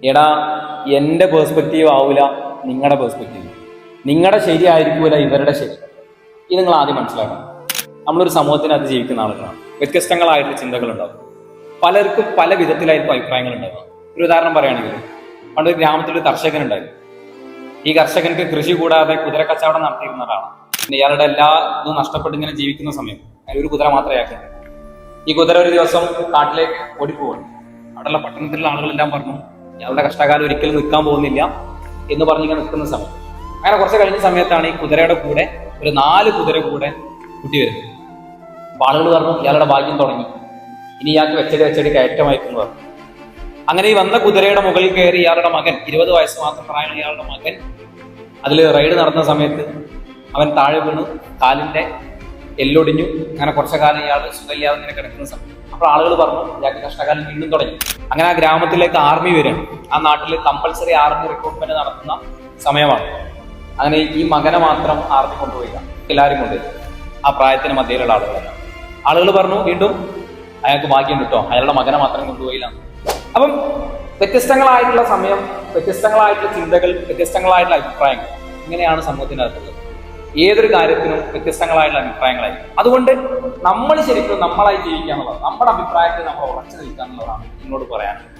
എടാ, എൻ്റെ പേഴ്സ്പെക്റ്റീവ് ആവൂല നിങ്ങളുടെ പേഴ്സ്പെക്റ്റീവ്, നിങ്ങളുടെ ശരിയായിരിക്കൂല ഇവരുടെ ശരി. ഇത് നിങ്ങൾ ആദ്യം മനസ്സിലാക്കണം. നമ്മളൊരു സമൂഹത്തിനകത്ത് ജീവിക്കുന്ന ആളുകളാണ്. വ്യത്യസ്തങ്ങളായിട്ടുള്ള ചിന്തകളുണ്ടാവും. പലർക്കും പല വിധത്തിലായിരിക്കും അഭിപ്രായങ്ങൾ ഉണ്ടാവുക. ഒരു ഉദാഹരണം പറയുകയാണെങ്കിൽ, പണ്ട് ഗ്രാമത്തിലൊരു കർഷകനുണ്ടായിരുന്നു. ഈ കർഷകർക്ക് കൃഷി കൂടാതെ കുതിര കച്ചവടം നടത്തിയിരുന്ന ഒരാളാണ്. പിന്നെ ഇയാളുടെ എല്ലാ ഇതും നഷ്ടപ്പെട്ട് ഇങ്ങനെ ജീവിക്കുന്ന സമയം ഒരു കുതിര മാത്രമേ ആക്കുന്നത്. ഈ കുതിര ഒരു ദിവസം കാട്ടിലേക്ക് ഓടിപ്പോവാണ്. അവിടെയുള്ള പട്ടണത്തിലുള്ള ആളുകളെല്ലാം പറഞ്ഞു ഇയാളുടെ കഷ്ടകാലം ഒരിക്കലും നിൽക്കാൻ പോകുന്നില്ല എന്ന് പറഞ്ഞിങ്ങനെ നിൽക്കുന്ന സമയം. അങ്ങനെ കുറച്ച് കഴിഞ്ഞ സമയത്താണ് ഈ കുതിരയുടെ കൂടെ ഒരു 4 കുതിര കൂടെ കുട്ടി വരുന്നത്. അപ്പൊ ആളുകൾ പറഞ്ഞു ഇയാളുടെ ഭാഗ്യം തുടങ്ങി, ഇനി ഇയാൾക്ക് വെച്ചടി കയറ്റമായിക്കുന്നു പറഞ്ഞു. അങ്ങനെ ഈ വന്ന കുതിരയുടെ മുകളിൽ കയറി ഇയാളുടെ മകൻ, 20 വയസ്സ് മാത്രം പ്രായമുള്ള ഇയാളുടെ മകൻ അതിൽ റൈഡ് നടന്ന സമയത്ത് അവൻ താഴെ വീണു, കാലിന്റെ എല്ലൊടിഞ്ഞു. അങ്ങനെ കുറച്ചു കാലം ഇയാൾ സുഖമില്ലാതെ ഇങ്ങനെ കിടക്കുന്ന സമയം. അപ്പോൾ ആളുകൾ പറഞ്ഞു ഇയാൾക്ക് കഷ്ടകാലം വീണ്ടും തുടങ്ങി. അങ്ങനെ ആ ഗ്രാമത്തിലേക്ക് ആർമി വരികയാണ്. ആ നാട്ടിൽ കമ്പൽസറി ആർമി റിക്രൂട്ട്മെന്റ് നടത്തുന്ന സമയമാണ്. അങ്ങനെ ഈ മകനെ മാത്രം ആർമി കൊണ്ടുപോയില്ല, എല്ലാവരും കൊണ്ടുപോയി, ആ പ്രായത്തിന് മധ്യയിലുള്ള ആളുകളെല്ലാം. ആളുകൾ പറഞ്ഞു വീണ്ടും അയാൾക്ക് ഭാഗ്യം കിട്ടോ, അയാളുടെ മകനെ മാത്രം കൊണ്ടുപോയില്ല. അപ്പം വ്യത്യസ്തങ്ങളായിട്ടുള്ള സമയം, വ്യത്യസ്തങ്ങളായിട്ടുള്ള ചിന്തകൾ, വ്യത്യസ്തങ്ങളായിട്ടുള്ള അഭിപ്രായങ്ങൾ, ഇങ്ങനെയാണ് സമൂഹത്തിനകത്തുള്ളത്. ഏതൊരു കാര്യത്തിനും വ്യത്യസ്തങ്ങളായിട്ടുള്ള അഭിപ്രായങ്ങളായി. അതുകൊണ്ട് നമ്മൾ ശരിക്കും നമ്മളായി ജീവിക്കുക എന്നുള്ളത്, നമ്മുടെ അഭിപ്രായത്തിൽ നമ്മൾ ഉറച്ചു നിൽക്കുക എന്നുള്ളതാണ് നിങ്ങളോട് പറയാനുള്ളത്.